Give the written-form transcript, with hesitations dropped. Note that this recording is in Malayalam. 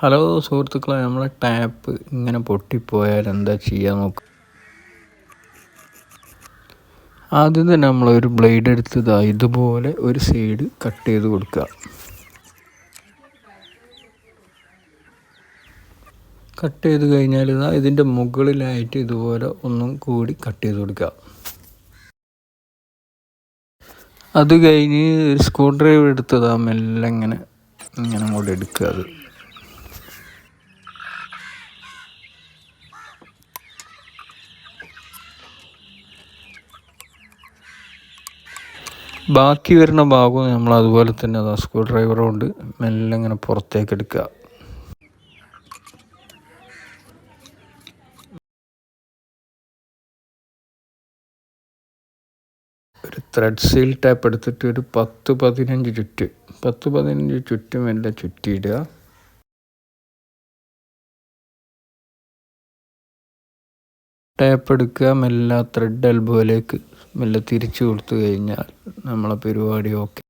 ഹലോ സുഹൃത്തുക്കളെ, നമ്മളെ ടാപ്പ് ഇങ്ങനെ പൊട്ടിപ്പോയാൽ എന്താ ചെയ്യാൻ നോക്കുക. ആദ്യം തന്നെ നമ്മളൊരു ബ്ലേഡ് എടുത്ത് ഇതുപോലെ ഒരു സൈഡ് കട്ട് ചെയ്ത് കൊടുക്കുക. കട്ട് ചെയ്ത് കഴിഞ്ഞാൽ ഇതിൻ്റെ മുകളിലായിട്ട് ഇതുപോലെ ഒന്നും കൂടി കട്ട് ചെയ്ത് കൊടുക്കുക. അത് കഴിഞ്ഞ് ഒരു സ്ക്രൂ ഡ്രൈവർ എടുത്തത് മെല്ലെ ഇങ്ങനെ അങ്ങോട്ട് എടുക്കുക. അത് ബാക്കി വരുന്ന ഭാഗവും നമ്മൾ അതുപോലെ തന്നെ സ്ക്രൂ ഡ്രൈവർ കൊണ്ട് മെല്ലെ ഇങ്ങനെ പുറത്തേക്ക് എടുക്കുക. ഒരു ത്രെഡ് സീൽ ടാപ്പ് എടുത്തിട്ട് ഒരു 10-15 ചുറ്റും മെല്ലെ ചുറ്റിയിടുക. ടാപ്പ് എടുക്കുക, മെല്ലെ ത്രെഡ് എൽബോയിലേക്ക് മെല്ലെ തിരിച്ചു കൊടുത്തു കഴിഞ്ഞാൽ നമ്മളെ പരിപാടി ഓക്കെ.